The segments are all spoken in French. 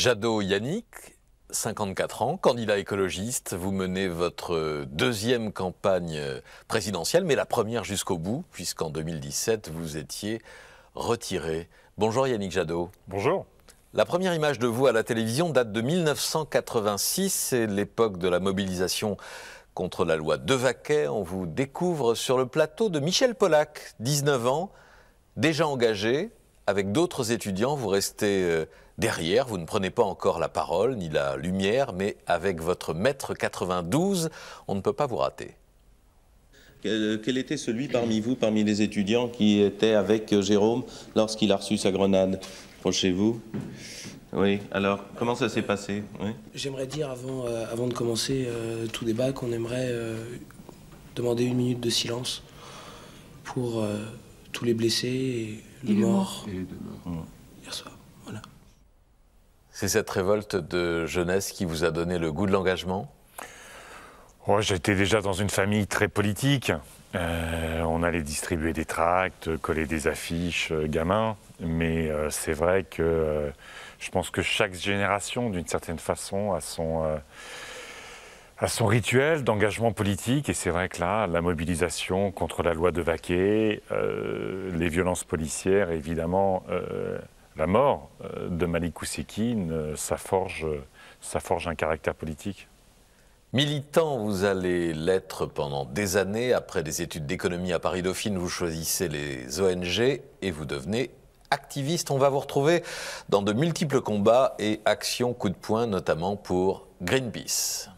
Jadot Yannick, 54 ans, candidat écologiste. Vous menez votre deuxième campagne présidentielle, mais la première jusqu'au bout, puisqu'en 2017, vous étiez retiré. Bonjour Yannick Jadot. Bonjour. La première image de vous à la télévision date de 1986, c'est l'époque de la mobilisation contre la loi Devaquet. On vous découvre sur le plateau de Michel Polac, 19 ans, déjà engagé. Avec d'autres étudiants, vous restez derrière, vous ne prenez pas encore la parole ni la lumière, mais avec votre mètre 92, on ne peut pas vous rater. Quel était celui parmi vous, parmi les étudiants, qui était avec Jérôme lorsqu'il a reçu sa grenade? Approchez-vous. Oui, alors, comment ça s'est passé? Oui. J'aimerais dire, avant de commencer tout débat, qu'on aimerait demander 1 minute de silence pour tous les blessés et les morts hier soir. Voilà. C'est cette révolte de jeunesse qui vous a donné le goût de l'engagement? J'étais déjà dans une famille très politique. On allait distribuer des tracts, coller des affiches, gamins. Mais c'est vrai que je pense que chaque génération, d'une certaine façon, a son rituel d'engagement politique. Et c'est vrai que là, la mobilisation contre la loi Devaquet, les violences policières, et évidemment la mort de Malik Oussekine, ça forge un caractère politique. Militant, vous allez l'être pendant des années. Après des études d'économie à Paris-Dauphine, vous choisissez les ONG et vous devenez activiste. On va vous retrouver dans de multiples combats et actions coup de poing, notamment pour Greenpeace.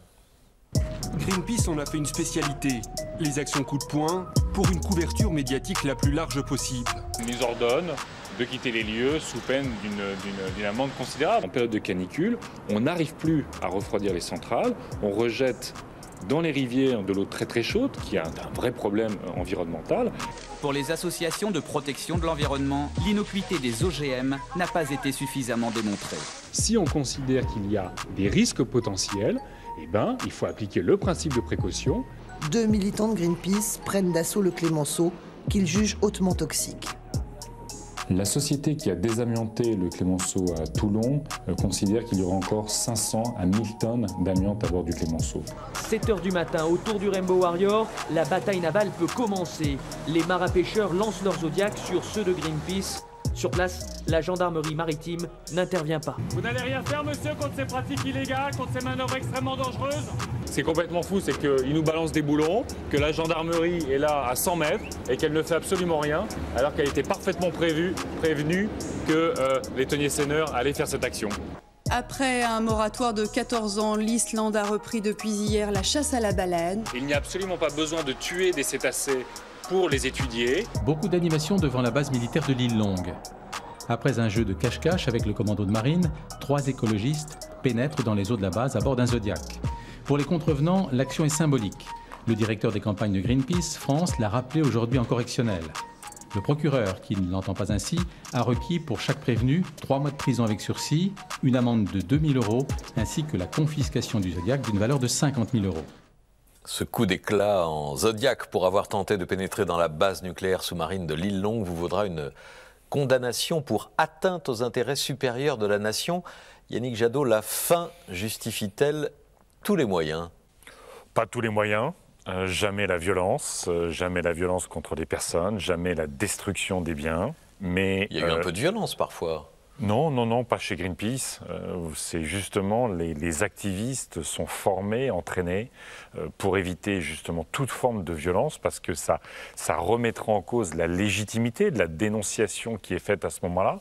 Greenpeace en a fait une spécialité, les actions coup de poing pour une couverture médiatique la plus large possible. On nous ordonne de quitter les lieux sous peine d'une amende considérable. En période de canicule, on n'arrive plus à refroidir les centrales, on rejette dans les rivières de l'eau très très chaude, qui a un vrai problème environnemental. Pour les associations de protection de l'environnement, l'innocuité des OGM n'a pas été suffisamment démontrée. Si on considère qu'il y a des risques potentiels, il faut appliquer le principe de précaution. 2 militants de Greenpeace prennent d'assaut le Clémenceau, qu'ils jugent hautement toxique. La société qui a désamianté le Clémenceau à Toulon considère qu'il y aura encore 500 à 1000 tonnes d'amiante à bord du Clémenceau. 7 h du matin, autour du Rainbow Warrior, la bataille navale peut commencer. Les marins-pêcheurs lancent leurs zodiacs sur ceux de Greenpeace. Sur place, la gendarmerie maritime n'intervient pas. Vous n'allez rien faire, monsieur, contre ces pratiques illégales, contre ces manœuvres extrêmement dangereuses? C'est complètement fou, c'est qu'ils nous balancent des boulons, que la gendarmerie est là à 100 mètres et qu'elle ne fait absolument rien, alors qu'elle était parfaitement prévenue que les thoniers-seineurs allaient faire cette action. Après un moratoire de 14 ans, l'Islande a repris depuis hier la chasse à la baleine. Il n'y a absolument pas besoin de tuer des cétacés pour les étudier. Beaucoup d'animations devant la base militaire de l'île Longue. Après un jeu de cache-cache avec le commando de marine, 3 écologistes pénètrent dans les eaux de la base à bord d'un Zodiac. Pour les contrevenants, l'action est symbolique. Le directeur des campagnes de Greenpeace France l'a rappelé aujourd'hui en correctionnel. Le procureur, qui ne l'entend pas ainsi, a requis pour chaque prévenu 3 mois de prison avec sursis, une amende de 2 000 € ainsi que la confiscation du Zodiac d'une valeur de 50 000 €. Ce coup d'éclat en Zodiac pour avoir tenté de pénétrer dans la base nucléaire sous-marine de l'île Longue vous vaudra une condamnation pour atteinte aux intérêts supérieurs de la nation. Yannick Jadot, la fin justifie-t-elle tous les moyens? Pas tous les moyens. Jamais la violence contre des personnes, jamais la destruction des biens. Mais il y a eu un peu de violence parfois. Non, pas chez Greenpeace. C'est justement les activistes sont formés, entraînés pour éviter justement toute forme de violence parce que ça remettra en cause la légitimité de la dénonciation qui est faite à ce moment-là.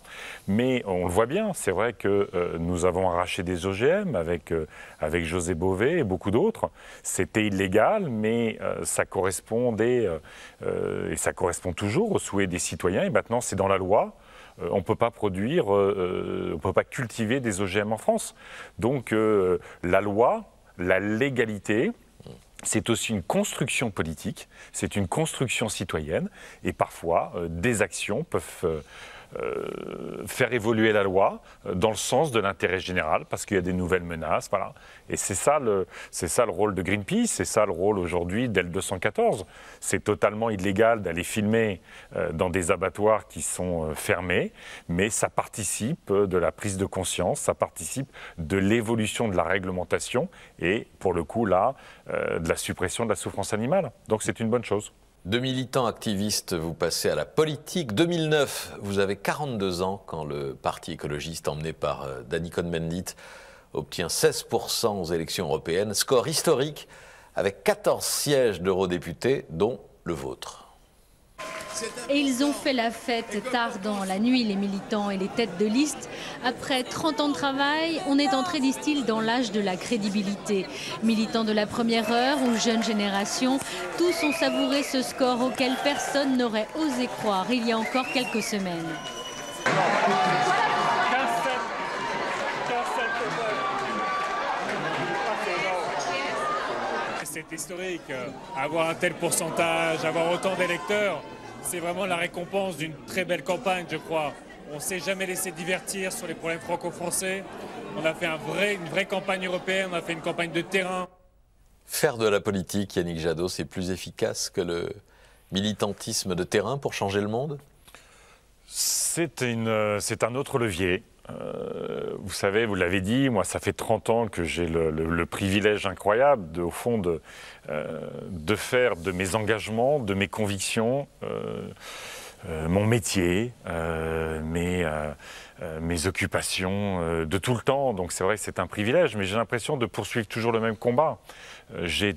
Mais on le voit bien, c'est vrai que nous avons arraché des OGM avec José Bové et beaucoup d'autres. C'était illégal, mais ça correspondait et ça correspond toujours aux souhaits des citoyens. Et maintenant, c'est dans la loi. On ne peut pas produire, on ne peut pas cultiver des OGM en France. Donc la loi, la légalité, c'est aussi une construction politique, c'est une construction citoyenne. Et parfois, des actions peuvent faire évoluer la loi dans le sens de l'intérêt général, parce qu'il y a des nouvelles menaces, voilà. Et c'est ça le rôle de Greenpeace, c'est ça le rôle aujourd'hui d'L214. C'est totalement illégal d'aller filmer dans des abattoirs qui sont fermés, mais ça participe de la prise de conscience, ça participe de l'évolution de la réglementation et, pour le coup, là, de la suppression de la souffrance animale. Donc c'est une bonne chose. De militant activiste, vous passez à la politique. 2009, vous avez 42 ans quand le parti écologiste emmené par Danny Cohn-Bendit obtient 16% aux élections européennes. Score historique avec 14 sièges d'eurodéputés, dont le vôtre. Et ils ont fait la fête tard dans la nuit, les militants et les têtes de liste. Après 30 ans de travail, on est entré, disent-ils, dans l'âge de la crédibilité. Militants de la première heure ou jeune génération, tous ont savouré ce score auquel personne n'aurait osé croire il y a encore quelques semaines. C'est historique, avoir un tel pourcentage, avoir autant d'électeurs. C'est vraiment la récompense d'une très belle campagne, je crois. On ne s'est jamais laissé divertir sur les problèmes franco-français. On a fait une vraie campagne européenne, on a fait une campagne de terrain. Faire de la politique, Yannick Jadot, c'est plus efficace que le militantisme de terrain pour changer le monde? C'est un autre levier. Vous savez, vous l'avez dit, moi ça fait 30 ans que j'ai le privilège incroyable, au fond, de faire de mes engagements, de mes convictions, mon métier, mes occupations de tout le temps. Donc c'est vrai que c'est un privilège, mais j'ai l'impression de poursuivre toujours le même combat. J'ai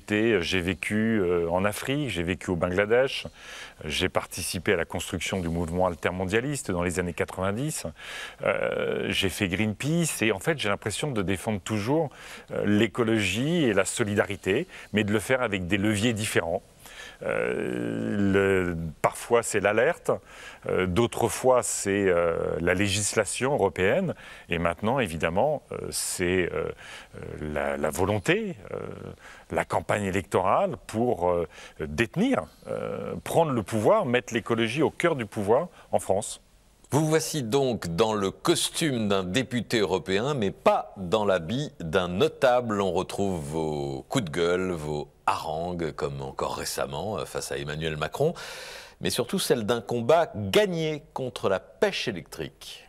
vécu en Afrique, j'ai vécu au Bangladesh, j'ai participé à la construction du mouvement altermondialiste dans les années 90, j'ai fait Greenpeace et en fait j'ai l'impression de défendre toujours l'écologie et la solidarité, mais de le faire avec des leviers différents. Parfois c'est l'alerte, d'autres fois c'est la législation européenne et maintenant évidemment c'est la volonté, la campagne électorale pour détenir, prendre le pouvoir, mettre l'écologie au cœur du pouvoir en France. Vous voici donc dans le costume d'un député européen, mais pas dans l'habit d'un notable. On retrouve vos coups de gueule, vos harangues, comme encore récemment face à Emmanuel Macron, mais surtout celle d'un combat gagné contre la pêche électrique.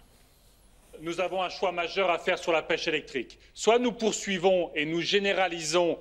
Nous avons un choix majeur à faire sur la pêche électrique. Soit nous poursuivons et nous généralisons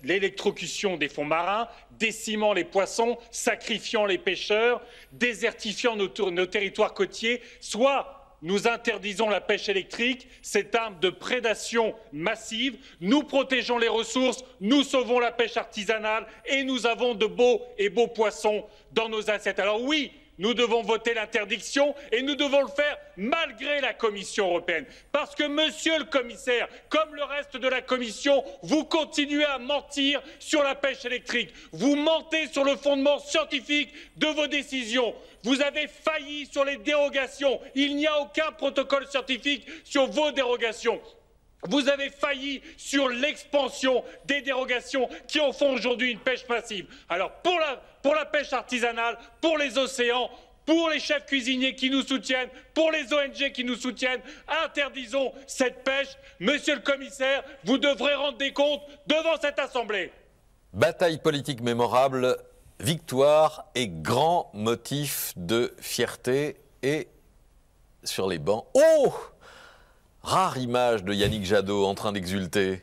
l'électrocution des fonds marins, décimant les poissons, sacrifiant les pêcheurs, désertifiant nos territoires côtiers, soit nous interdisons la pêche électrique, cette arme de prédation massive, nous protégeons les ressources, nous sauvons la pêche artisanale et nous avons de beaux poissons dans nos assiettes. Alors oui, nous devons voter l'interdiction et nous devons le faire malgré la Commission européenne. Parce que, monsieur le commissaire, comme le reste de la Commission, vous continuez à mentir sur la pêche électrique. Vous mentez sur le fondement scientifique de vos décisions. Vous avez failli sur les dérogations. Il n'y a aucun protocole scientifique sur vos dérogations. Vous avez failli sur l'expansion des dérogations qui en font aujourd'hui une pêche massive. Alors pour la pêche artisanale, pour les océans, pour les chefs cuisiniers qui nous soutiennent, pour les ONG qui nous soutiennent, interdisons cette pêche. Monsieur le commissaire, vous devrez rendre des comptes devant cette Assemblée. Bataille politique mémorable, victoire et grand motif de fierté. Et sur les bancs, oh! Rare image de Yannick Jadot en train d'exulter.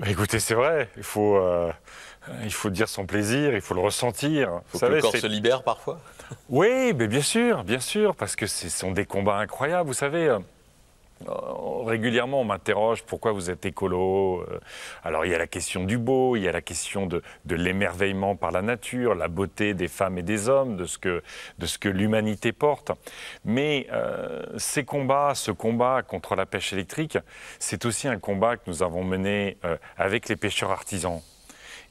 Écoutez, c'est vrai, il faut dire son plaisir, il faut le ressentir. Il faut que le corps se libère parfois. Oui, mais bien sûr, parce que ce sont des combats incroyables, vous savez. Régulièrement, on m'interroge pourquoi vous êtes écolo. Alors, il y a la question du beau, il y a la question de l'émerveillement par la nature, la beauté des femmes et des hommes, de ce que l'humanité porte. Mais ce combat contre la pêche électrique, c'est aussi un combat que nous avons mené avec les pêcheurs artisans.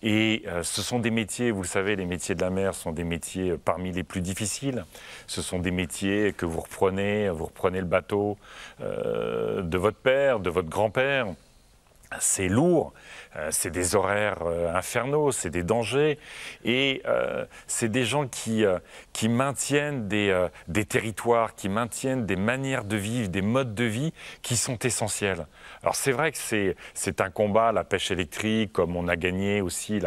Et ce sont des métiers, vous le savez, les métiers de la mer sont des métiers parmi les plus difficiles. Ce sont des métiers que vous reprenez le bateau de votre père, de votre grand-père. c'est lourd, c'est des horaires infernaux, c'est des dangers, et c'est des gens qui maintiennent des territoires, qui maintiennent des manières de vivre, des modes de vie qui sont essentiels. Alors c'est vrai que c'est un combat, la pêche électrique, comme on a gagné aussi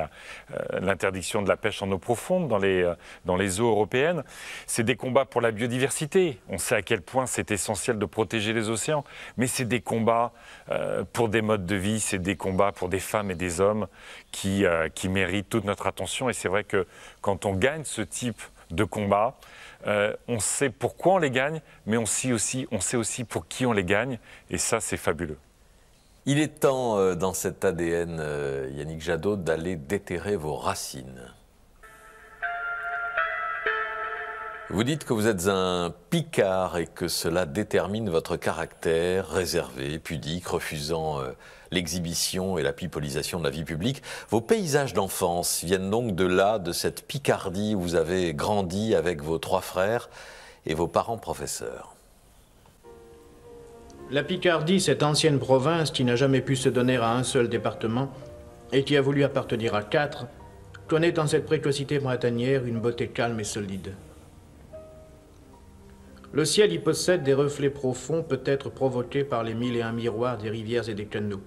l'interdiction de la pêche en eau profonde dans les eaux européennes. C'est des combats pour la biodiversité. On sait à quel point c'est essentiel de protéger les océans, mais c'est des combats pour des modes de vie, c'est des combats pour des femmes et des hommes qui méritent toute notre attention. Et c'est vrai que quand on gagne ce type de combat, on sait pourquoi on les gagne, mais on sait aussi pour qui on les gagne. Et ça, c'est fabuleux. Il est temps, dans cet ADN, Yannick Jadot, d'aller déterrer vos racines. Vous dites que vous êtes un picard et que cela détermine votre caractère, réservé, pudique, refusant l'exhibition et la pipolisation de la vie publique. Vos paysages d'enfance viennent donc de là, de cette Picardie où vous avez grandi avec vos 3 frères et vos parents professeurs. La Picardie, cette ancienne province qui n'a jamais pu se donner à un seul département et qui a voulu appartenir à 4, connaît en cette précocité printanière une beauté calme et solide. Le ciel y possède des reflets profonds, peut-être provoqués par les 1001 miroirs des rivières et des canaux.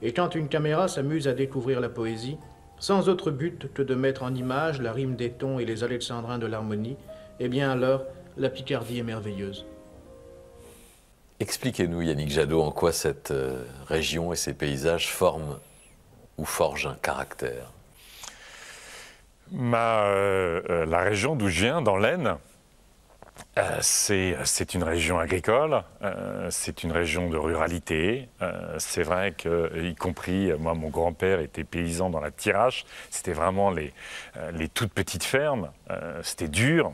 Et quand une caméra s'amuse à découvrir la poésie, sans autre but que de mettre en image la rime des tons et les alexandrins de l'harmonie, eh bien alors, la Picardie est merveilleuse. Expliquez-nous, Yannick Jadot, en quoi cette région et ces paysages forment ou forgent un caractère. La région d'où je viens, dans l'Aisne, c'est une région agricole, c'est une région de ruralité. C'est vrai que, y compris, moi, mon grand-père était paysan dans la Thiérache. C'était vraiment les toutes petites fermes. C'était dur.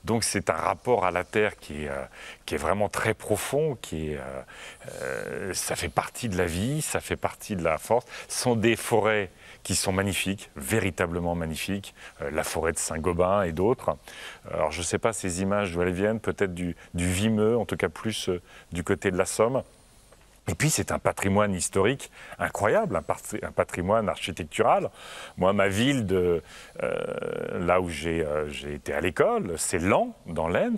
Donc c'est un rapport à la terre qui est vraiment très profond, ça fait partie de la vie, ça fait partie de la force. Ce sont des forêts qui sont magnifiques, véritablement magnifiques, la forêt de Saint-Gobain et d'autres. Alors je ne sais pas ces images d'où elles viennent, peut-être du Vimeux, en tout cas plus du côté de la Somme. Et puis c'est un patrimoine historique incroyable, un patrimoine architectural. Moi, ma ville, là où j'ai été à l'école, c'est Laon, dans l'Aisne.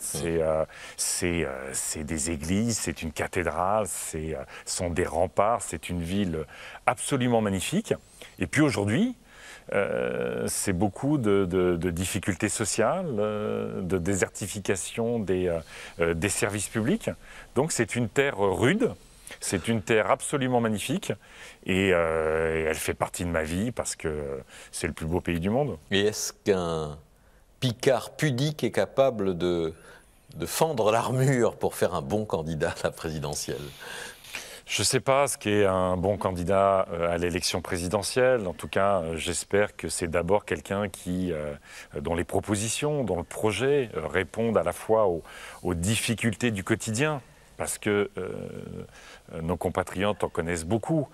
C'est des églises, c'est une cathédrale, ce sont des remparts, c'est une ville absolument magnifique. Et puis aujourd'hui, c'est beaucoup de difficultés sociales, de désertification des services publics. Donc c'est une terre rude. C'est une terre absolument magnifique et elle fait partie de ma vie parce que c'est le plus beau pays du monde. Et est-ce qu'un Picard pudique est capable de fendre l'armure pour faire un bon candidat à la présidentielle ? Je ne sais pas ce qu'est un bon candidat à l'élection présidentielle. En tout cas, j'espère que c'est d'abord quelqu'un dont les propositions, dont le projet répondent à la fois aux difficultés du quotidien. Parce que nos compatriotes en connaissent beaucoup,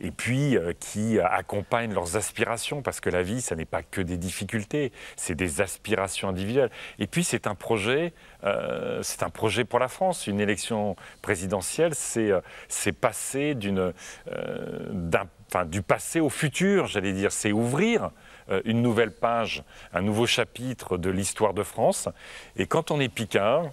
et puis qui accompagnent leurs aspirations, parce que la vie, ça n'est pas que des difficultés, c'est des aspirations individuelles. Et puis c'est un projet pour la France. Une élection présidentielle, c'est passer du passé au futur, j'allais dire, c'est ouvrir une nouvelle page, un nouveau chapitre de l'histoire de France. Et quand on est picard,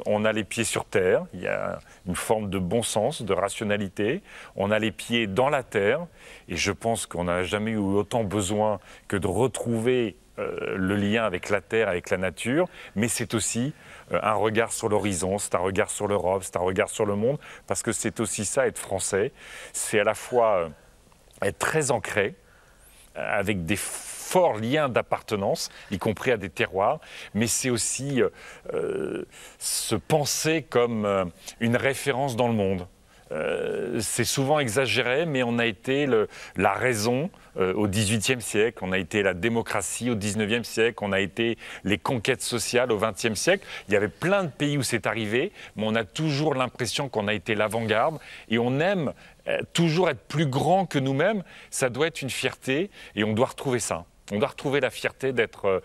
on a les pieds sur terre, il y a une forme de bon sens, de rationalité, on a les pieds dans la terre, et je pense qu'on n'a jamais eu autant besoin que de retrouver le lien avec la terre, avec la nature, mais c'est aussi un regard sur l'horizon, c'est un regard sur l'Europe, c'est un regard sur le monde, parce que c'est aussi ça, être français, c'est à la fois être très ancré, avec des forts liens d'appartenance, y compris à des terroirs, mais c'est aussi se penser comme une référence dans le monde. C'est souvent exagéré, mais on a été la raison au XVIIIe siècle, on a été la démocratie au XIXe siècle, on a été les conquêtes sociales au XXe siècle. Il y avait plein de pays où c'est arrivé, mais on a toujours l'impression qu'on a été l'avant-garde et on aime toujours être plus grand que nous-mêmes. Ça doit être une fierté et on doit retrouver ça. On doit retrouver la fierté d'être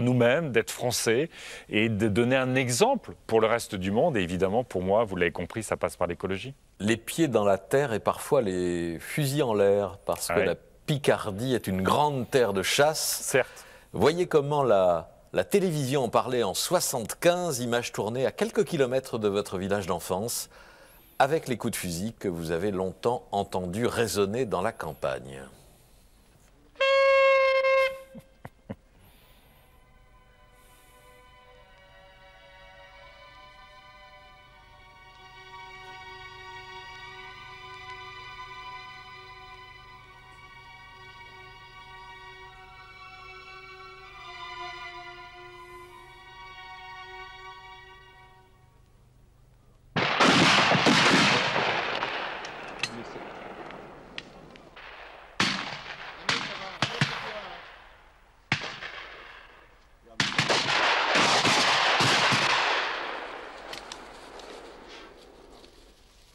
nous-mêmes, d'être français et de donner un exemple pour le reste du monde. Et évidemment, pour moi, vous l'avez compris, ça passe par l'écologie. les pieds dans la terre et parfois les fusils en l'air, parce que la Picardie est une grande terre de chasse. Certes. Voyez comment la télévision en parlait en 75, images tournées à quelques kilomètres de votre village d'enfance, avec les coups de fusil que vous avez longtemps entendus résonner dans la campagne.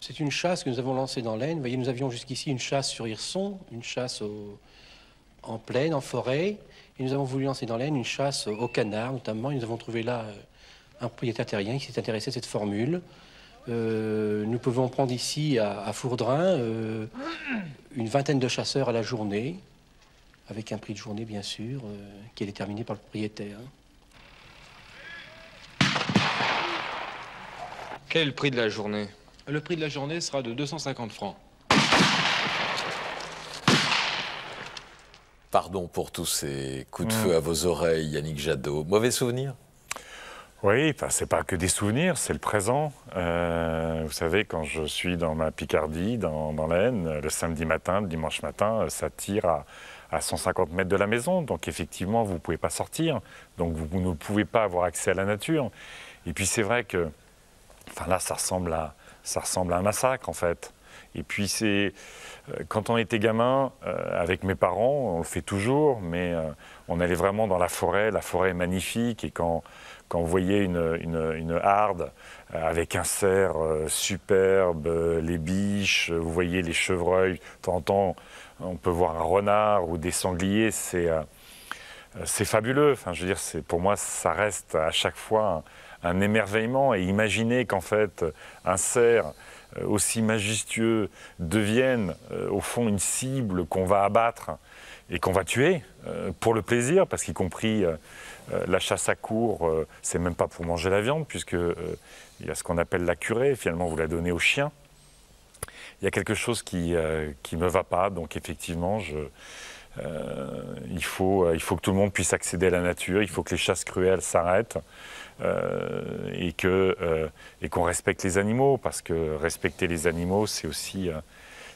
C'est une chasse que nous avons lancée dans l'Aisne. Vous voyez, nous avions jusqu'ici une chasse sur Hirson, une chasse en plaine, en forêt. Et nous avons voulu lancer dans l'Aisne une chasse au canard, notamment. Et nous avons trouvé là un propriétaire terrien qui s'est intéressé à cette formule. Nous pouvons prendre ici, à Fourdrin, une vingtaine de chasseurs à la journée, avec un prix de journée, bien sûr, qui est déterminé par le propriétaire. Quel est le prix de la journée? Le prix de la journée sera de 250 francs. Pardon pour tous ces coups de feu à vos oreilles, Yannick Jadot. Mauvais souvenir? Oui, c'est pas que des souvenirs, c'est le présent. Vous savez, quand je suis dans ma Picardie, dans l'Aisne, le samedi matin, le dimanche matin, ça tire à 150 mètres de la maison. Donc effectivement, vous ne pouvez pas sortir. Donc vous ne pouvez pas avoir accès à la nature. Et puis c'est vrai que là, ça ressemble à un massacre, en fait. Et puis, quand on était gamin, avec mes parents, on le fait toujours, mais on allait vraiment dans la forêt est magnifique, et quand vous voyez une harde avec un cerf superbe, les biches, vous voyez les chevreuils, de temps en temps, on peut voir un renard ou des sangliers, c'est fabuleux. Enfin, je veux dire, pour moi, ça reste à chaque fois un émerveillement, et imaginer qu'en fait, un cerf aussi majestueux devienne au fond une cible qu'on va abattre et qu'on va tuer pour le plaisir, parce qu'y compris la chasse à courre, c'est même pas pour manger la viande, puisque il y a ce qu'on appelle la curée, finalement vous la donnez aux chiens. Il y a quelque chose qui me va pas, donc effectivement il faut que tout le monde puisse accéder à la nature, il faut que les chasses cruelles s'arrêtent, et qu'on respecte les animaux, parce que respecter les animaux, c'est aussi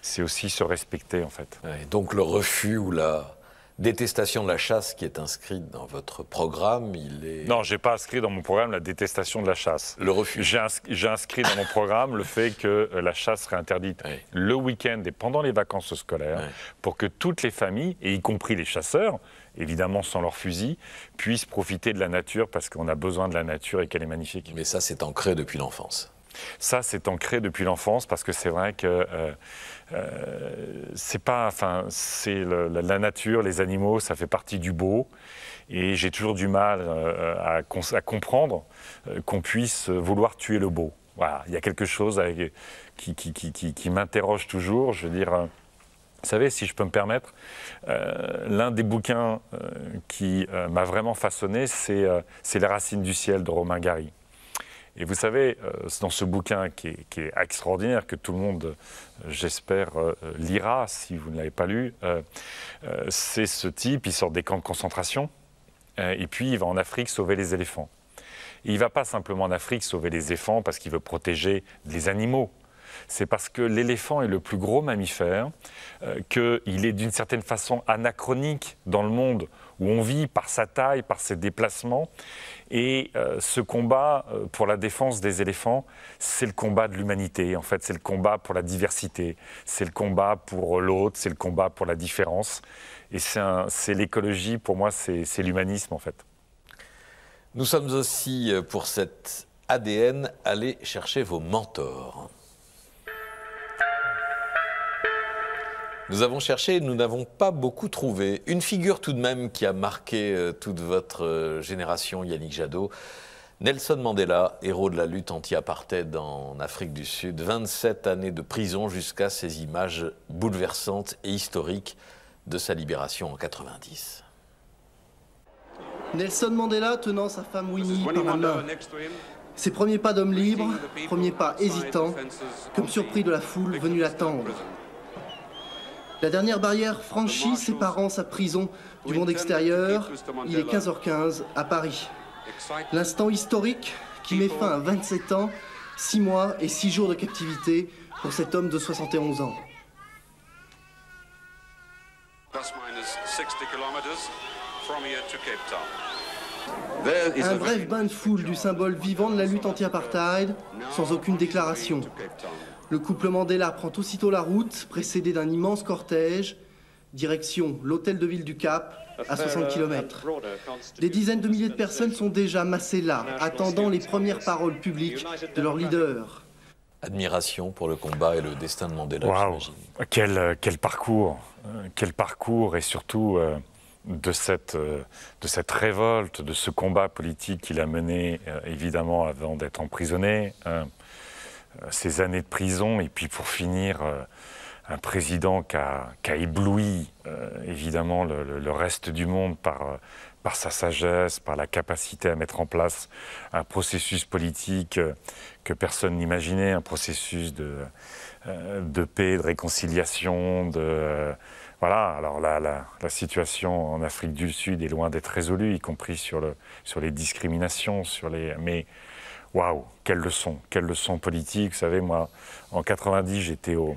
se respecter, en fait. Ouais, donc le refus ou la détestation de la chasse qui est inscrite dans votre programme, il est... Non, je n'ai pas inscrit dans mon programme la détestation de la chasse. Le refus. J'ai inscrit dans mon programme le fait que la chasse serait interdite le week-end et pendant les vacances scolaires, pour que toutes les familles, et y compris les chasseurs, évidemment sans leur fusil, puissent profiter de la nature, parce qu'on a besoin de la nature et qu'elle est magnifique. Mais ça, c'est ancré depuis l'enfance. Ça, c'est ancré depuis l'enfance, parce que c'est vrai que la nature, les animaux, ça fait partie du beau. Et j'ai toujours du mal à comprendre qu'on puisse vouloir tuer le beau. Voilà, il y a quelque chose qui m'interroge toujours. Je veux dire, vous savez, si je peux me permettre, l'un des bouquins qui m'a vraiment façonné, c'est Les Racines du ciel de Romain Gary. Et vous savez, dans ce bouquin qui est extraordinaire, que tout le monde, j'espère, lira si vous ne l'avez pas lu, c'est ce type, il sort des camps de concentration, et puis il va en Afrique sauver les éléphants. Et il ne va pas simplement en Afrique sauver les éléphants parce qu'il veut protéger les animaux. C'est parce que l'éléphant est le plus gros mammifère, qu'il est d'une certaine façon anachronique dans le monde où on vit, par sa taille, par ses déplacements. Et ce combat pour la défense des éléphants, c'est le combat de l'humanité. En fait, c'est le combat pour la diversité, c'est le combat pour l'autre, c'est le combat pour la différence. Et c'est l'écologie, pour moi, c'est l'humanisme, en fait. Nous sommes aussi, pour cet ADN, allés chercher vos mentors. Nous avons cherché et nous n'avons pas beaucoup trouvé. Une figure tout de même qui a marqué toute votre génération, Yannick Jadot, Nelson Mandela, héros de la lutte anti-apartheid en Afrique du Sud, 27 années de prison jusqu'à ces images bouleversantes et historiques de sa libération en 90. Nelson Mandela tenant sa femme Winnie par la main. Ses premiers pas d'homme libre, premiers pas hésitants, comme surpris de la foule venue l'attendre. La dernière barrière franchie séparant sa prison du monde extérieur, il est 15h15 à Paris. L'instant historique qui met fin à 27 ans, 6 mois et 6 jours de captivité pour cet homme de 71 ans. Un bref bain de foule du symbole vivant de la lutte anti-apartheid, sans aucune déclaration. Le couple Mandela prend aussitôt la route, précédé d'un immense cortège, direction l'hôtel de ville du Cap, à 60 km. Des dizaines de milliers de personnes sont déjà massées là, attendant les premières paroles publiques de leur leader. Admiration pour le combat et le destin de Mandela, wow. j'imagine. Quel parcours et surtout de cette révolte, de ce combat politique qu'il a mené, évidemment, avant d'être emprisonné, ces années de prison, et puis pour finir, un président qui a ébloui, évidemment, le reste du monde par sa sagesse, par la capacité à mettre en place un processus politique que personne n'imaginait, un processus de paix, de réconciiliation, voilà. Alors la situation en Afrique du Sud est loin d'être résolue, y compris sur les discriminations, mais waouh, quelle leçon politique. Vous savez, moi, en 90, j'étais au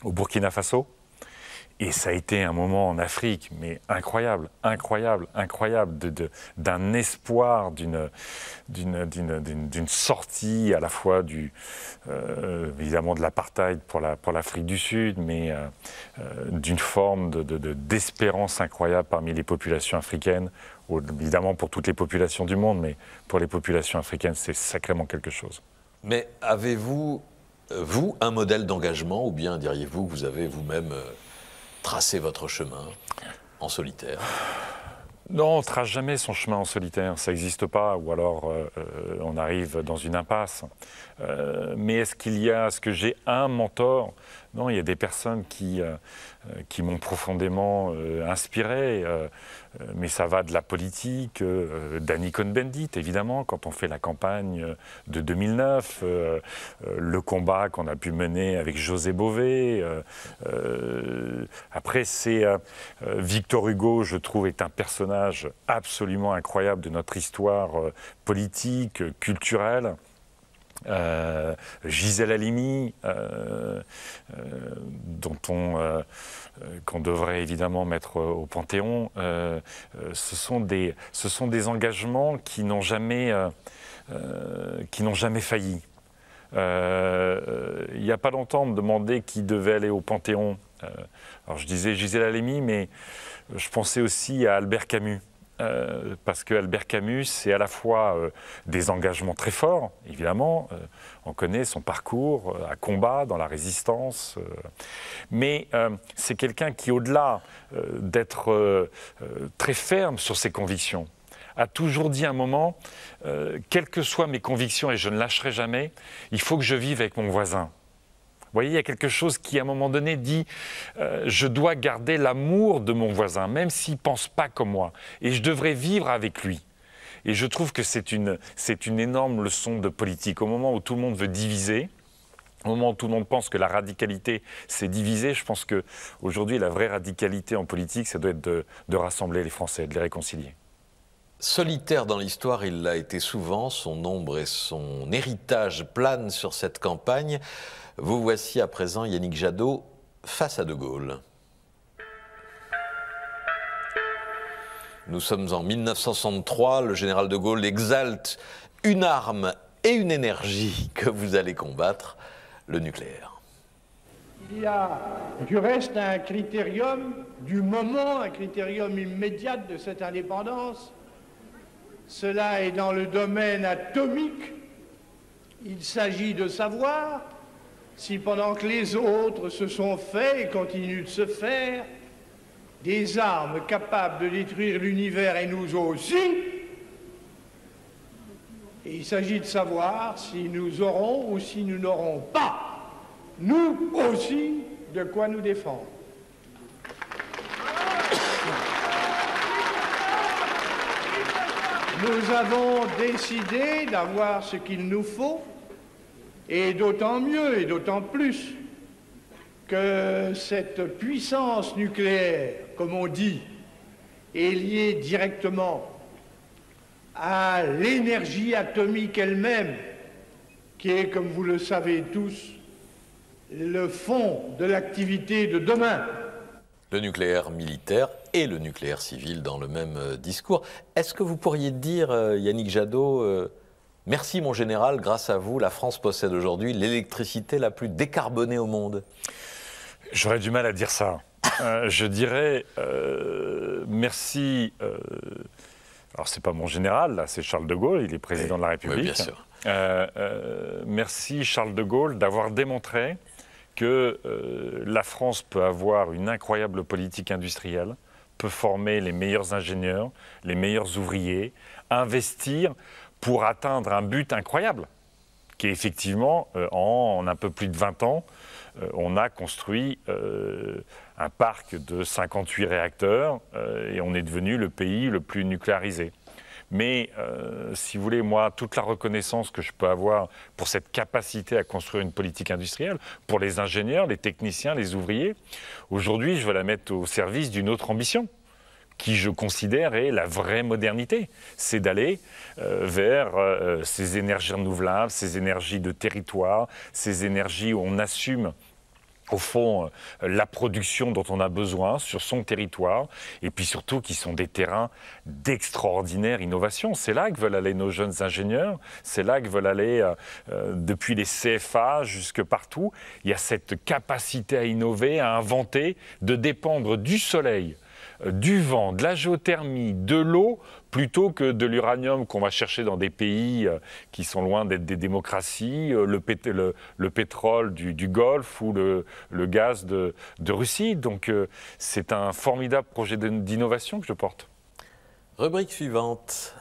Burkina Faso, et ça a été un moment en Afrique, mais incroyable, d'un espoir, d'une sortie à la fois évidemment de l'apartheid pour l'Afrique du Sud, mais d'une forme d'espérance incroyable parmi les populations africaines, évidemment pour toutes les populations du monde, mais pour les populations africaines, c'est sacrément quelque chose. Mais avez-vous, vous, un modèle d'engagement, ou bien diriez-vous que vous avez vous-même tracé votre chemin en solitaire? Non, on ne trace jamais son chemin en solitaire, ça n'existe pas, ou alors on arrive dans une impasse. Mais est-ce que j'ai un mentor? Non, il y a des personnes qui m'ont profondément inspiré, mais ça va de la politique, d'Annie Cohn-Bendit, évidemment, quand on fait la campagne de 2009, le combat qu'on a pu mener avec José Bové. Après, c'est Victor Hugo, je trouve, est un personnage absolument incroyable de notre histoire politique, culturelle. Gisèle Halimi, qu'on devrait évidemment mettre au Panthéon, ce sont des engagements qui n'ont jamais failli. Il n'y a pas longtemps, on me demandait qui devait aller au Panthéon. Alors je disais Gisèle Halimi, mais je pensais aussi à Albert Camus. Parce que Albert Camus, c'est à la fois des engagements très forts, évidemment, on connaît son parcours à combat dans la résistance, mais c'est quelqu'un qui, au-delà d'être très ferme sur ses convictions, a toujours dit à un moment, quelles que soient mes convictions, et je ne lâcherai jamais, il faut que je vive avec mon voisin. Vous voyez, il y a quelque chose qui, à un moment donné, dit je dois garder l'amour de mon voisin, même s'il ne pense pas comme moi, et je devrais vivre avec lui. Et je trouve que c'est une énorme leçon de politique. Au moment où tout le monde veut diviser, au moment où tout le monde pense que la radicalité, c'est diviser, je pense qu'aujourd'hui, la vraie radicalité en politique, ça doit être de rassembler les Français, de les réconcilier. Solitaire dans l'histoire, il l'a été souvent, son ombre et son héritage planent sur cette campagne. Vous voici à présent, Yannick Jadot, face à De Gaulle. Nous sommes en 1963, le général de Gaulle exalte une arme et une énergie que vous allez combattre, le nucléaire. Il y a du reste un critérium du moment, un critérium immédiat de cette indépendance. Cela est dans le domaine atomique. Il s'agit de savoir si pendant que les autres se sont faits et continuent de se faire, des armes capables de détruire l'univers et nous aussi, Et il s'agit de savoir si nous aurons ou si nous n'aurons pas, nous aussi, de quoi nous défendre. Nous avons décidé d'avoir ce qu'il nous faut, et d'autant mieux et d'autant plus que cette puissance nucléaire, comme on dit, est liée directement à l'énergie atomique elle-même, qui est, comme vous le savez tous, le fond de l'activité de demain. Le nucléaire militaire et le nucléaire civil dans le même discours. Est-ce que vous pourriez dire, Yannick Jadot, merci mon général, grâce à vous, la France possède aujourd'hui l'électricité la plus décarbonée au monde? J'aurais du mal à dire ça. Je dirais merci. Alors c'est pas mon général, là, c'est Charles de Gaulle, il est président de la République. Oui, bien sûr. Merci Charles de Gaulle d'avoir démontré que la France peut avoir une incroyable politique industrielle, peut former les meilleurs ingénieurs, les meilleurs ouvriers, investir pour atteindre un but incroyable, qui est effectivement, en un peu plus de 20 ans, on a construit un parc de 58 réacteurs et on est devenu le pays le plus nucléarisé. Mais si vous voulez, moi, toute la reconnaissance que je peux avoir pour cette capacité à construire une politique industrielle, pour les ingénieurs, les techniciens, les ouvriers, aujourd'hui, je veux la mettre au service d'une autre ambition, qui je considère est la vraie modernité. C'est d'aller vers ces énergies renouvelables, ces énergies de territoire, ces énergies où on assume au fond, la production dont on a besoin sur son territoire, et puis surtout qui sont des terrains d'extraordinaire innovation. C'est là que veulent aller nos jeunes ingénieurs, c'est là que veulent aller depuis les CFA jusque partout. Il y a cette capacité à innover, à inventer, de dépendre du soleil, du vent, de la géothermie, de l'eau, plutôt que de l'uranium qu'on va chercher dans des pays qui sont loin d'être des démocraties, le pétrole du Golfe ou le gaz de Russie. Donc c'est un formidable projet d'innovation que je porte. Rubrique suivante.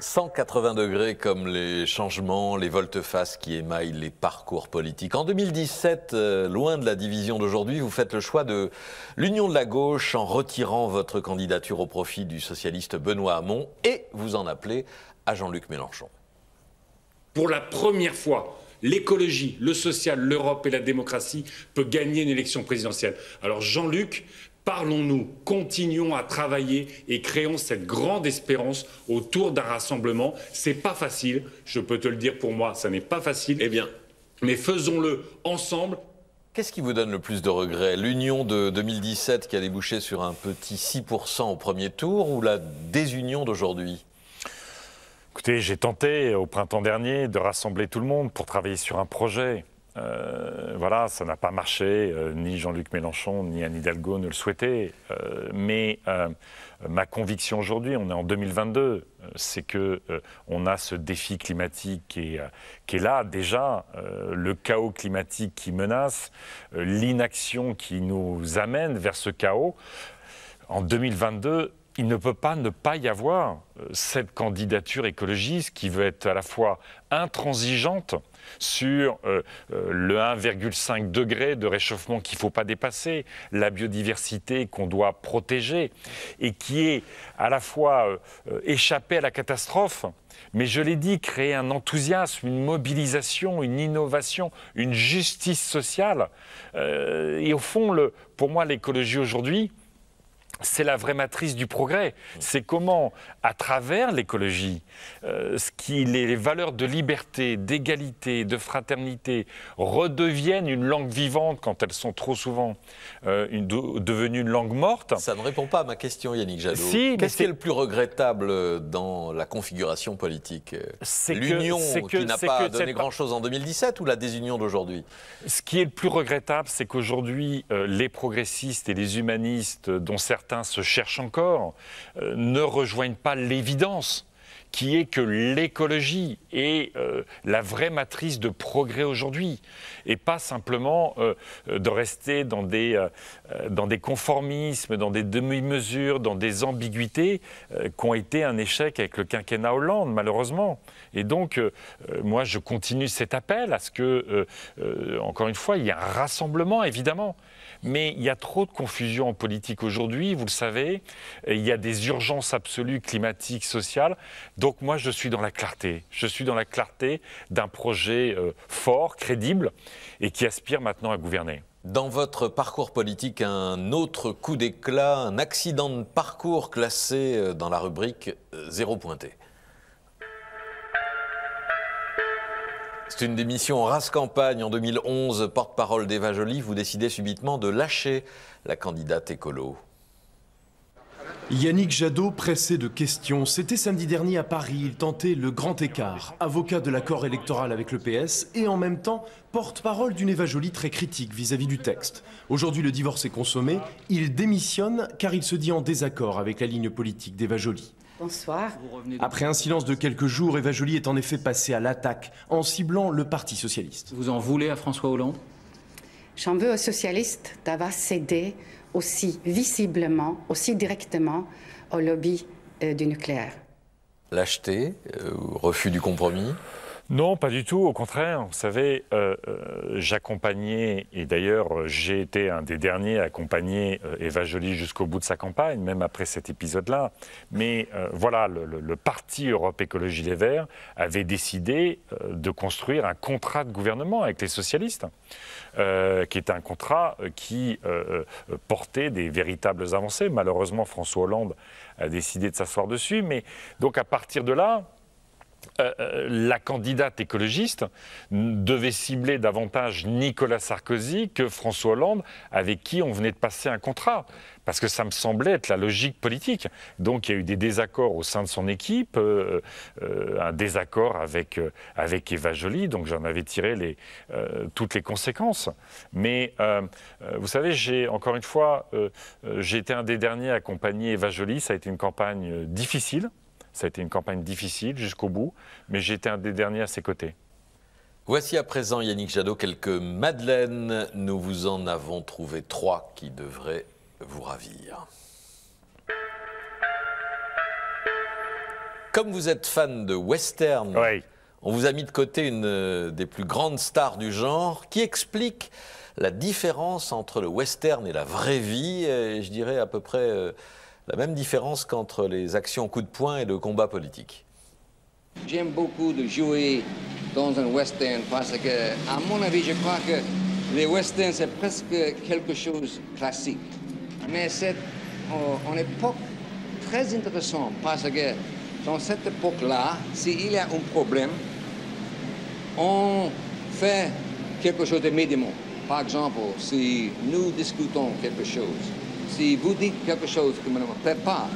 180 degrés comme les changements, les volte-face qui émaillent les parcours politiques. En 2017, loin de la division d'aujourd'hui, vous faites le choix de l'union de la gauche en retirant votre candidature au profit du socialiste Benoît Hamon et vous en appelez à Jean-Luc Mélenchon. Pour la première fois, l'écologie, le social, l'Europe et la démocratie peuvent gagner une élection présidentielle. Alors Jean-Luc, parlons-nous, continuons à travailler et créons cette grande espérance autour d'un rassemblement. C'est pas facile, je peux te le dire pour moi, ça n'est pas facile. Eh bien, mais faisons-le ensemble. Qu'est-ce qui vous donne le plus de regrets? L'union de 2017 qui a débouché sur un petit 6% au premier tour ou la désunion d'aujourd'hui? Écoutez, j'ai tenté au printemps dernier de rassembler tout le monde pour travailler sur un projet. Voilà, ça n'a pas marché, ni Jean-Luc Mélenchon, ni Anne Hidalgo ne le souhaitaient. Mais ma conviction aujourd'hui, on est en 2022, c'est qu'on a ce défi climatique qui est là déjà, le chaos climatique qui menace, l'inaction qui nous amène vers ce chaos. En 2022, il ne peut pas ne pas y avoir cette candidature écologiste qui veut être à la fois intransigeante sur le 1,5 degré de réchauffement qu'il ne faut pas dépasser, la biodiversité qu'on doit protéger, et qui est à la fois échapper à la catastrophe, mais je l'ai dit, créer un enthousiasme, une mobilisation, une innovation, une justice sociale. Et au fond, pour moi, l'écologie aujourd'hui, c'est la vraie matrice du progrès. C'est comment, à travers l'écologie, les valeurs de liberté, d'égalité, de fraternité redeviennent une langue vivante quand elles sont trop souvent devenues une langue morte. Ça ne répond pas à ma question, Yannick Jadot. Si, qu'est-ce qui est le plus regrettable dans la configuration politique? L'union qui n'a pas donné grand-chose en 2017 ou la désunion d'aujourd'hui? Ce qui est le plus regrettable, c'est qu'aujourd'hui, les progressistes et les humanistes, dont certains se cherchent encore, ne rejoignent pas l'évidence qui est que l'écologie est la vraie matrice de progrès aujourd'hui, et pas simplement de rester dans des conformismes, dans des demi-mesures, dans des ambiguïtés qui ont été un échec avec le quinquennat Hollande, malheureusement. Et donc, moi, je continue cet appel à ce que, encore une fois, il y a un rassemblement, évidemment. Mais il y a trop de confusion en politique aujourd'hui, vous le savez. Il y a des urgences absolues climatiques, sociales. Donc moi, je suis dans la clarté. Je suis dans la clarté d'un projet fort, crédible, et qui aspire maintenant à gouverner. Dans votre parcours politique, un autre coup d'éclat, un accident de parcours classé dans la rubrique zéro pointé. C'est une démission en race campagne. En 2011, porte-parole d'Eva Joly, vous décidez subitement de lâcher la candidate écolo. Yannick Jadot, pressé de questions. C'était samedi dernier à Paris. Il tentait le grand écart. Avocat de l'accord électoral avec le PS et en même temps porte-parole d'une Eva Joly très critique vis-à-vis du texte. Aujourd'hui, le divorce est consommé. Il démissionne car il se dit en désaccord avec la ligne politique d'Eva Joly. Bonsoir. Après un silence de quelques jours, Eva Joly est en effet passée à l'attaque en ciblant le Parti socialiste. Vous en voulez à François Hollande? J'en veux aux socialistes d'avoir cédé aussi visiblement, aussi directement au lobby du nucléaire. Lâcheté, refus du compromis? Non, pas du tout, au contraire. Vous savez, j'accompagnais, et d'ailleurs j'ai été un des derniers à accompagner Eva Joly jusqu'au bout de sa campagne, même après cet épisode-là. Mais voilà, le parti Europe Écologie Les Verts avait décidé de construire un contrat de gouvernement avec les socialistes, qui était un contrat qui portait des véritables avancées. Malheureusement, François Hollande a décidé de s'asseoir dessus. Mais donc à partir de là, la candidate écologiste devait cibler davantage Nicolas Sarkozy que François Hollande, avec qui on venait de passer un contrat. Parce que ça me semblait être la logique politique. Donc il y a eu des désaccords au sein de son équipe, un désaccord avec Eva Joly, donc j'en avais tiré toutes les conséquences. Mais vous savez, encore une fois, j'ai été un des derniers à accompagner Eva Joly. Ça a été une campagne difficile. Ça a été une campagne difficile jusqu'au bout, mais j'ai été un des derniers à ses côtés. Voici à présent, Yannick Jadot, quelques madeleines. Nous vous en avons trouvé 3 qui devraient vous ravir. Comme vous êtes fan de western, oui, on vous a mis de côté une des plus grandes stars du genre qui explique la différence entre le western et la vraie vie, et je dirais à peu près la même différence qu'entre les actions coup de poing et le combat politique. J'aime beaucoup de jouer dans un western parce que, à mon avis, je crois que les westerns, c'est presque quelque chose de classique. Mais c'est une époque très intéressante parce que dans cette époque-là, s'il y a un problème, on fait quelque chose d'immédiatement. Par exemple, si nous discutons quelque chose, si vous dites quelque chose qui ne me plaît pas,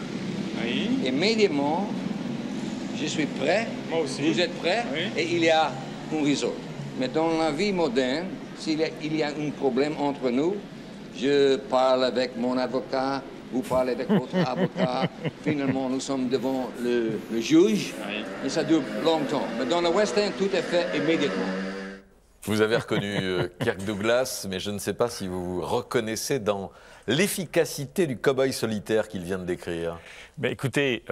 oui, immédiatement, je suis prêt, moi aussi, vous êtes prêt, oui, et il y a un réseau. Mais dans la vie moderne, s'il y a un problème entre nous, je parle avec mon avocat, vous parlez avec votre avocat, finalement nous sommes devant le juge, oui, et ça dure longtemps. Mais dans le western, tout est fait immédiatement. Vous avez reconnu Kirk Douglas, mais je ne sais pas si vous vous reconnaissez dans l'efficacité du cow-boy solitaire qu'il vient de décrire. Mais écoutez,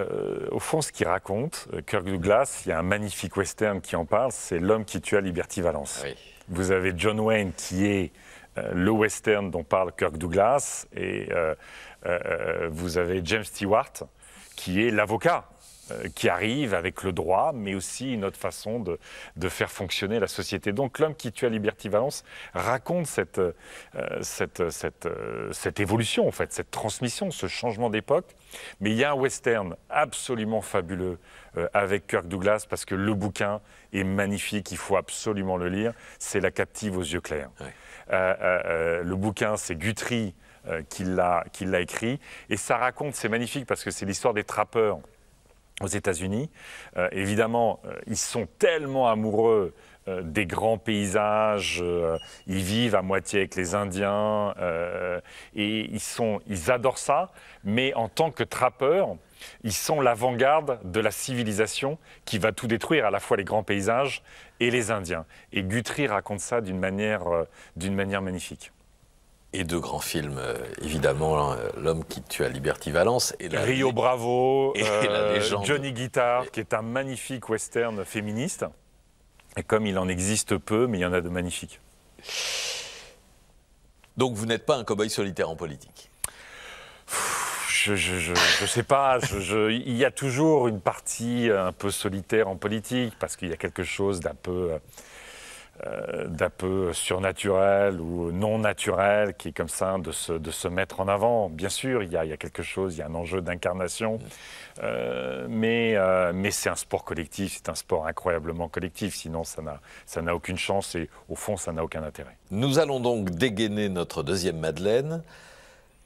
au fond, ce qu'il raconte, Kirk Douglas, il y a un magnifique western qui en parle, c'est L'homme qui tua Liberty Valance. Oui. Vous avez John Wayne qui est le western dont parle Kirk Douglas, et vous avez James Stewart qui est l'avocat qui arrive avec le droit, mais aussi une autre façon de faire fonctionner la société. Donc L'homme qui tua Liberty Valance raconte cette évolution, en fait, cette transmission, ce changement d'époque. Mais il y a un western absolument fabuleux avec Kirk Douglas, parce que le bouquin est magnifique, il faut absolument le lire. C'est La captive aux yeux clairs. Oui. Le bouquin, c'est Guthrie qui l'a écrit, et ça raconte, c'est magnifique parce que c'est l'histoire des trappeurs aux États-Unis. Évidemment, ils sont tellement amoureux des grands paysages, ils vivent à moitié avec les Indiens, et ils adorent ça, mais en tant que trappeurs, Ils sont l'avant-garde de la civilisation qui va tout détruire, à la fois les grands paysages et les Indiens. Et Guthrie raconte ça d'une manière magnifique. Et deux grands films, évidemment, L'homme qui tue à Liberty Valance et Rio Bravo, et la légende. Johnny Guitar, qui est un magnifique western féministe. Et comme il en existe peu, mais il y en a de magnifiques. Donc vous n'êtes pas un cow-boy solitaire en politique? Je sais pas, il y a toujours une partie un peu solitaire en politique, parce qu'il y a quelque chose d'un peu surnaturel ou non naturel qui est comme ça, de se mettre en avant. Bien sûr, il y a quelque chose, il y a un enjeu d'incarnation, mais c'est un sport collectif, c'est un sport incroyablement collectif, sinon ça n'a aucune chance et au fond ça n'a aucun intérêt. Nous allons donc dégainer notre deuxième Madeleine.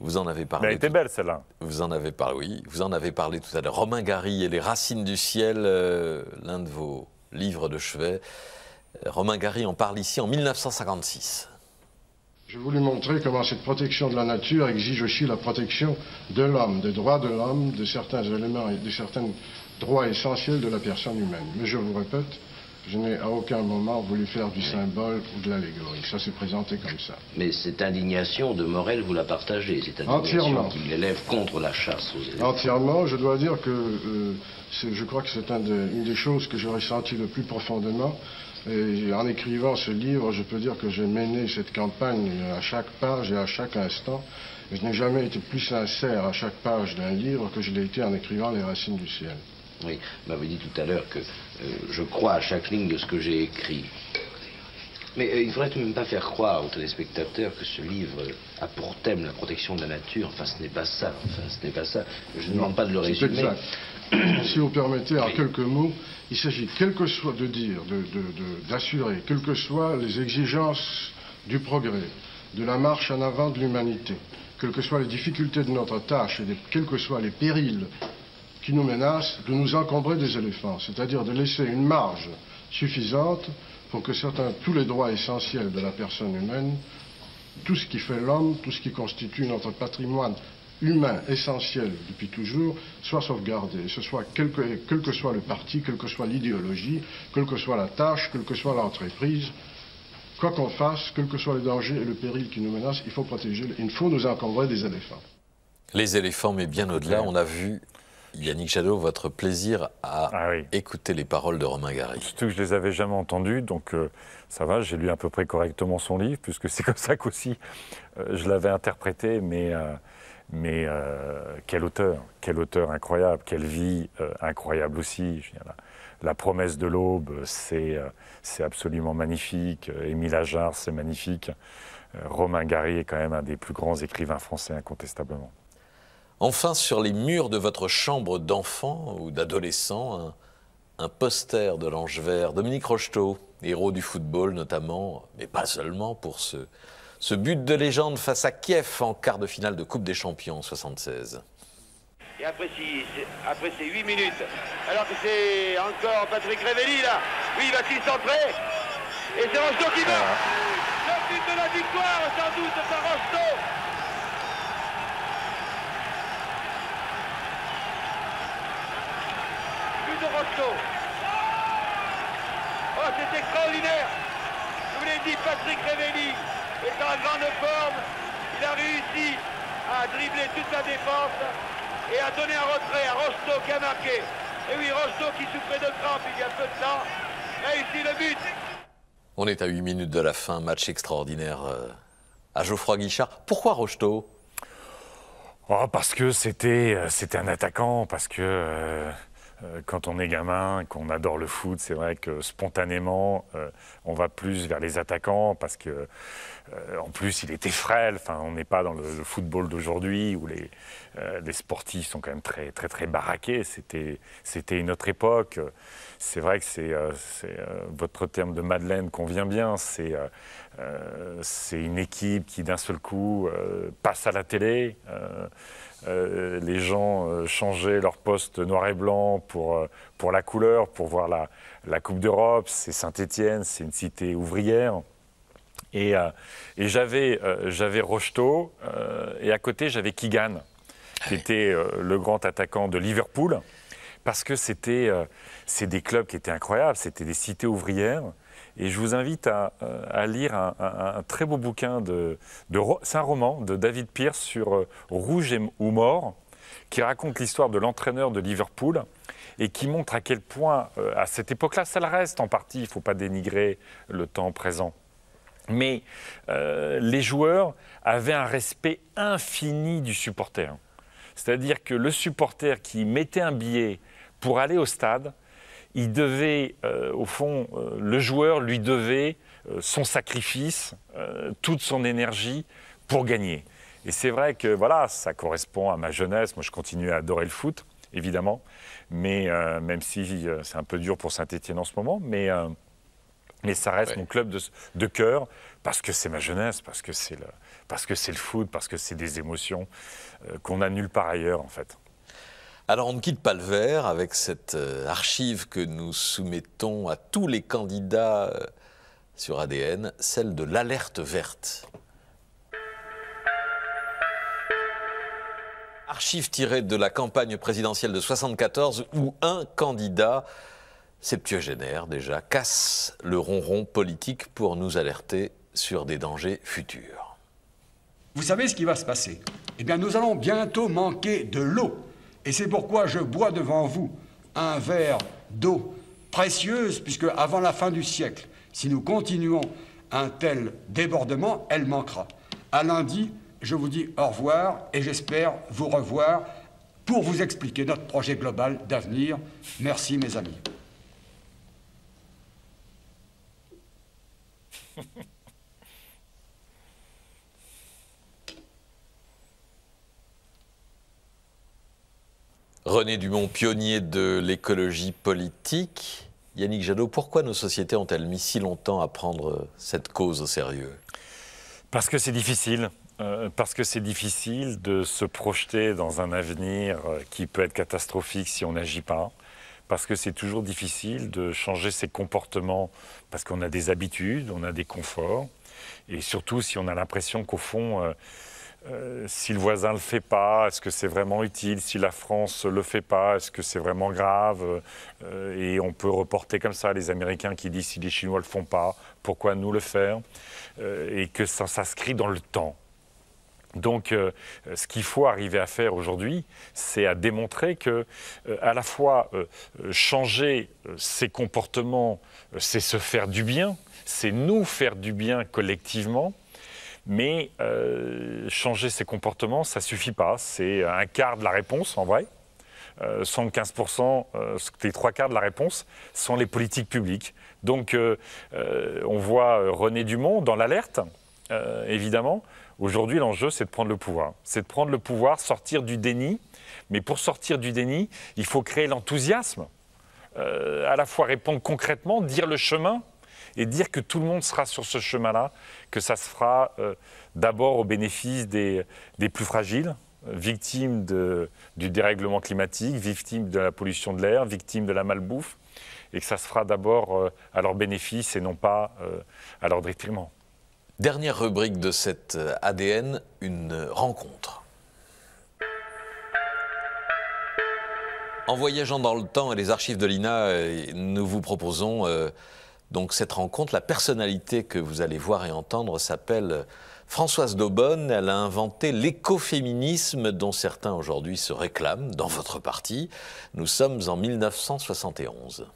Vous en avez parlé. Elle était belle celle-là. Vous en avez parlé, oui. Vous en avez parlé tout à l'heure. Romain Gary et les Racines du ciel, l'un de vos livres de chevet. Romain Gary en parle ici en 1956. Je voulais montrer comment cette protection de la nature exige aussi la protection de l'homme, des droits de l'homme, de certains éléments et de certains droits essentiels de la personne humaine. Mais je vous répète, je n'ai à aucun moment voulu faire du symbole ou de l'allégorie. Ça s'est présenté comme ça. Mais cette indignation de Morel, vous la partagez, cette indignation qu'il élève contre la chasse aux éléphants. Entièrement. Je dois dire que je crois que c'est une des choses que j'ai ressenti le plus profondément. Et en écrivant ce livre, je peux dire que j'ai mené cette campagne à chaque page et à chaque instant. Et je n'ai jamais été plus sincère à chaque page d'un livre que je l'ai été en écrivant Les Racines du ciel. Oui, vous m'avez dit tout à l'heure que je crois à chaque ligne de ce que j'ai écrit. Mais il ne faudrait tout de même pas faire croire aux téléspectateurs que ce livre a pour thème la protection de la nature. Enfin, ce n'est pas ça. Je ne demande pas de le résumer. Exact. Si vous permettez, en quelques mots, il s'agit, quel que soit d'assurer, quelles que soient les exigences du progrès, de la marche en avant de l'humanité, quelles que soient les difficultés de notre tâche et quels que soient les périls qui nous menacent, de nous encombrer des éléphants, c'est-à-dire de laisser une marge suffisante pour que tous les droits essentiels de la personne humaine, tout ce qui fait l'homme, tout ce qui constitue notre patrimoine humain essentiel depuis toujours, soit sauvegardé. Et ce soit quel que soit le parti, quelle que soit l'idéologie, quelle que soit la tâche, quelle que soit l'entreprise, quoi qu'on fasse, quels que soient les dangers et le péril qui nous menacent, il faut protéger, il faut nous encombrer des éléphants. Les éléphants, mais bien au-delà, on a vu, Yannick Jadot, votre plaisir à écouter les paroles de Romain Gary. Surtout que je ne les avais jamais entendues, donc ça va, j'ai lu à peu près correctement son livre, puisque c'est comme ça qu'aussi je l'avais interprété, mais quel auteur incroyable, quelle vie incroyable aussi. Je veux dire, la promesse de l'aube, c'est absolument magnifique. Émile Ajar, c'est magnifique. Romain Gary est quand même un des plus grands écrivains français, incontestablement. Enfin, sur les murs de votre chambre d'enfant ou d'adolescent, un poster de l'Ange vert, Dominique Rocheteau, héros du football notamment, mais pas seulement pour ce but de légende face à Kiev en quart de finale de Coupe des Champions en 1976. Et après ces 8 minutes, alors que c'est encore Patrick Révelli là, oui, il va-t-il centrer? Et c'est Rocheteau qui marque le but de la victoire, sans doute par Rocheteau. But de Rocheteau. Oh, c'est extraordinaire. Je vous l'ai dit, Patrick Révelli est en grande forme. Il a réussi à dribbler toute la défense et à donner un retrait à Rocheteau qui a marqué. Et oui, Rocheteau qui souffrait de crampes il y a peu de temps, réussit le but. On est à 8 minutes de la fin, match extraordinaire à Geoffroy Guichard. Pourquoi Rocheteau? Parce que c'était un attaquant, parce que quand on est gamin, qu'on adore le foot, c'est vrai que spontanément, on va plus vers les attaquants parce que, en plus, il était frêle. Enfin, on n'est pas dans le football d'aujourd'hui où les sportifs sont quand même très, très, très baraqués. C'était une autre époque. C'est vrai que votre terme de Madeleine convient bien. C'est une équipe qui, d'un seul coup, passe à la télé. Les gens changeaient leur poste noir et blanc pour la couleur, pour voir la Coupe d'Europe. C'est Saint-Étienne, c'est une cité ouvrière. Et j'avais Rocheteau et à côté j'avais Keegan. qui était le grand attaquant de Liverpool, parce que c'est des clubs qui étaient incroyables, c'était des cités ouvrières. Et je vous invite à lire un très beau bouquin, c'est un roman de David Pierce sur Rouge ou Mort, qui raconte l'histoire de l'entraîneur de Liverpool et qui montre à quel point, à cette époque-là, ça le reste en partie, il ne faut pas dénigrer le temps présent. Mais les joueurs avaient un respect infini du supporter. C'est-à-dire que le supporter qui mettait un billet pour aller au stade, il devait, au fond, le joueur lui devait son sacrifice, toute son énergie pour gagner. Et c'est vrai que voilà, ça correspond à ma jeunesse. Moi, je continue à adorer le foot, évidemment, mais même si c'est un peu dur pour Saint-Étienne en ce moment, mais ça reste mon club de cœur, parce que c'est ma jeunesse, parce que c'est le foot, parce que c'est des émotions qu'on n'a nulle part ailleurs, en fait. Alors, on ne quitte pas le vert avec cette archive que nous soumettons à tous les candidats sur ADN, celle de l'alerte verte. Archive tirée de la campagne présidentielle de 1974 où un candidat septuagénaire déjà casse le ronron politique pour nous alerter sur des dangers futurs. Vous savez ce qui va se passer? Eh bien, nous allons bientôt manquer de l'eau. Et c'est pourquoi je bois devant vous un verre d'eau précieuse, puisque avant la fin du siècle, si nous continuons un tel débordement, elle manquera. À lundi, je vous dis au revoir et j'espère vous revoir pour vous expliquer notre projet global d'avenir. Merci, mes amis. René Dumont, pionnier de l'écologie politique. Yannick Jadot, pourquoi nos sociétés ont-elles mis si longtemps à prendre cette cause au sérieux? Parce que c'est difficile. Parce que c'est difficile de se projeter dans un avenir qui peut être catastrophique si on n'agit pas. Parce que c'est toujours difficile de changer ses comportements, parce qu'on a des habitudes, on a des conforts. Et surtout si on a l'impression qu'au fond, si le voisin ne le fait pas, est-ce que c'est vraiment utile? Si la France ne le fait pas, est-ce que c'est vraiment grave? Et on peut reporter comme ça les Américains qui disent si les Chinois ne le font pas, pourquoi nous le faire? Et que ça s'inscrit dans le temps. Donc, ce qu'il faut arriver à faire aujourd'hui, c'est à démontrer que, à la fois, changer ses comportements, c'est se faire du bien, c'est nous faire du bien collectivement, mais changer ses comportements, ça ne suffit pas. C'est un quart de la réponse, en vrai. 75%, les trois quarts de la réponse sont les politiques publiques. Donc, on voit René Dumont dans l'alerte, évidemment. Aujourd'hui, l'enjeu, c'est de prendre le pouvoir. C'est de prendre le pouvoir, sortir du déni. Mais pour sortir du déni, il faut créer l'enthousiasme. À la fois répondre concrètement, dire le chemin et dire que tout le monde sera sur ce chemin-là, que ça se fera d'abord au bénéfice des plus fragiles, victimes du dérèglement climatique, victimes de la pollution de l'air, victimes de la malbouffe, et que ça se fera d'abord à leur bénéfice et non pas à leur détriment. Dernière rubrique de cet ADN, une rencontre. En voyageant dans le temps et les archives de l'INA, nous vous proposons donc cette rencontre. La personnalité que vous allez voir et entendre s'appelle Françoise d'Aubonne. Elle a inventé l'écoféminisme dont certains aujourd'hui se réclament dans votre parti. Nous sommes en 1971.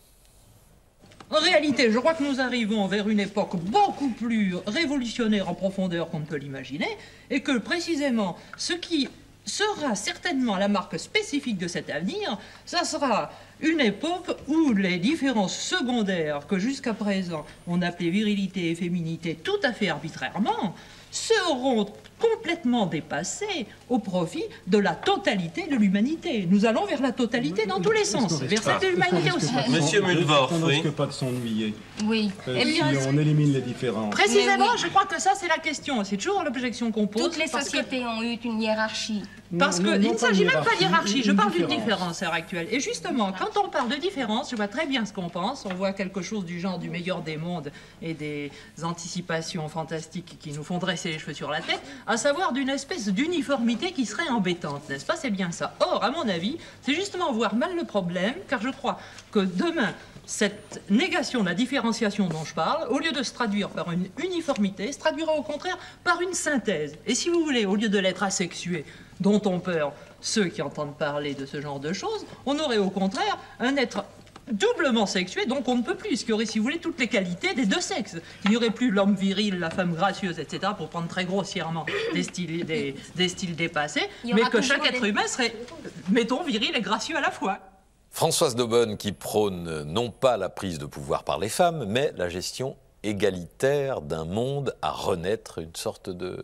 En réalité, je crois que nous arrivons vers une époque beaucoup plus révolutionnaire en profondeur qu'on ne peut l'imaginer, et que précisément ce qui sera certainement la marque spécifique de cet avenir, ça sera une époque où les différences secondaires que jusqu'à présent on appelait virilité et féminité tout à fait arbitrairement, seront complètement dépassées au profit de la totalité de l'humanité. Nous allons vers la totalité dans tous les sens, vers cette humanité aussi. Monsieur Mulvorf, on risque pas de s'ennuyer. Oui. Si on élimine les différences. Précisément, oui. Je crois que ça c'est la question. C'est toujours l'objection qu'on pose. Toutes les sociétés ont eu une hiérarchie. Parce qu'il ne s'agit même pas de hiérarchie, je parle d'une différence à l'heure actuelle. Et justement, quand on parle de différence, je vois très bien ce qu'on pense. On voit quelque chose du genre du meilleur des mondes et des anticipations fantastiques qui nous font dresser les cheveux sur la tête. à savoir d'une espèce d'uniformité qui serait embêtante, n'est-ce pas? C'est bien ça. Or, à mon avis, c'est justement voir mal le problème, car je crois que demain, cette négation de la différenciation dont je parle, au lieu de se traduire par une uniformité, se traduira au contraire par une synthèse. Et si vous voulez, au lieu de l'être asexué, dont ont peur ceux qui entendent parler de ce genre de choses, on aurait au contraire un être doublement sexué, donc on ne peut plus, ce qui aurait, si vous voulez, toutes les qualités des deux sexes. Il n'y aurait plus l'homme viril, la femme gracieuse, etc., pour prendre très grossièrement des styles dépassés, mais que chaque être humain serait, mettons, viril et gracieux à la fois. Françoise d'Aubonne qui prône non pas la prise de pouvoir par les femmes, mais la gestion égalitaire d'un monde à renaître, une sorte de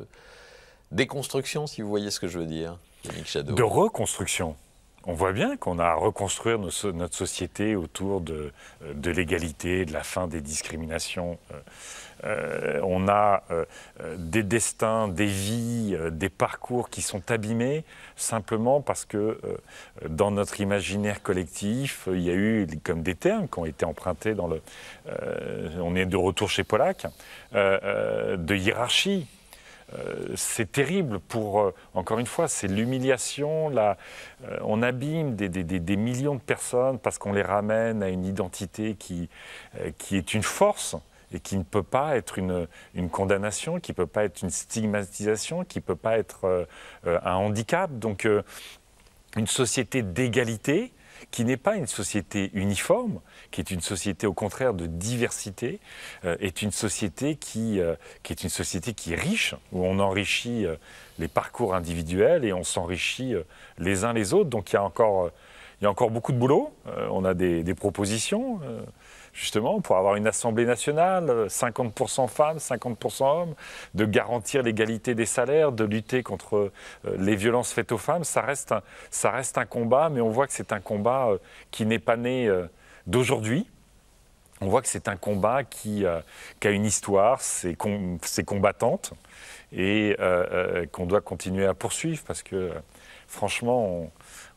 déconstruction, si vous voyez ce que je veux dire, Yannick Jadot. De reconstruction. On voit bien qu'on a à reconstruire notre société autour de l'égalité, de la fin des discriminations. On a des destins, des vies, des parcours qui sont abîmés simplement parce que dans notre imaginaire collectif, il y a eu comme des termes qui ont été empruntés dans le... on est de retour chez Pollack, de hiérarchie. C'est terrible pour, encore une fois, c'est l'humiliation, on abîme des millions de personnes parce qu'on les ramène à une identité qui est une force et qui ne peut pas être une condamnation, qui ne peut pas être une stigmatisation, qui ne peut pas être un handicap. Donc une société d'égalité qui n'est pas une société uniforme, qui est une société au contraire de diversité, est une société qui est riche, où on enrichit les parcours individuels et on s'enrichit les uns les autres. Donc il y a encore beaucoup de boulot. On a des propositions, justement, pour avoir une Assemblée nationale, 50% femmes, 50% hommes, de garantir l'égalité des salaires, de lutter contre les violences faites aux femmes. Ça reste un combat, mais on voit que c'est un combat qui n'est pas né d'aujourd'hui. On voit que c'est un combat qui a une histoire, ses combattantes, et qu'on doit continuer à poursuivre, parce que, franchement,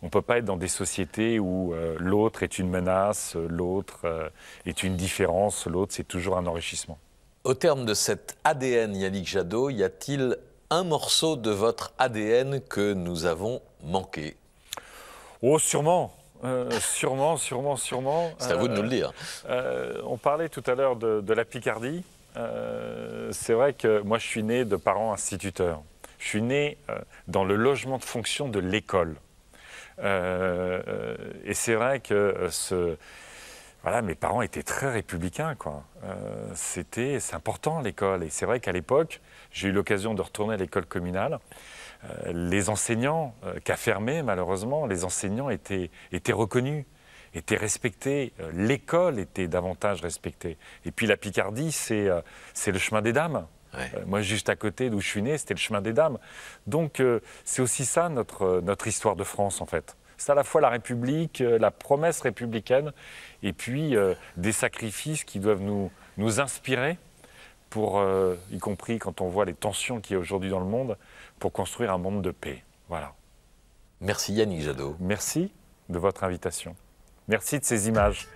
on ne peut pas être dans des sociétés où l'autre est une menace, l'autre est une différence, l'autre c'est toujours un enrichissement. Au terme de cet ADN, Yannick Jadot, y a-t-il un morceau de votre ADN que nous avons manqué? Oh, sûrement. Sûrement. C'est à vous de nous le dire. On parlait tout à l'heure de la Picardie. C'est vrai que moi je suis né de parents instituteurs. Je suis né dans le logement de fonction de l'école. Et c'est vrai que voilà, mes parents étaient très républicains, quoi. C'est important l'école. Et c'est vrai qu'à l'époque, j'ai eu l'occasion de retourner à l'école communale. Les enseignants, qu'a fermé malheureusement, les enseignants étaient reconnus, étaient respectés. L'école était davantage respectée. Et puis la Picardie, c'est le chemin des dames. Ouais. Moi, juste à côté d'où je suis né, c'était le chemin des dames. Donc, c'est aussi ça notre histoire de France, en fait. C'est à la fois la République, la promesse républicaine, et puis des sacrifices qui doivent nous inspirer, pour, y compris quand on voit les tensions qu'il y a aujourd'hui dans le monde, pour construire un monde de paix. Voilà. Merci Yannick Jadot. Merci de votre invitation. Merci de ces images.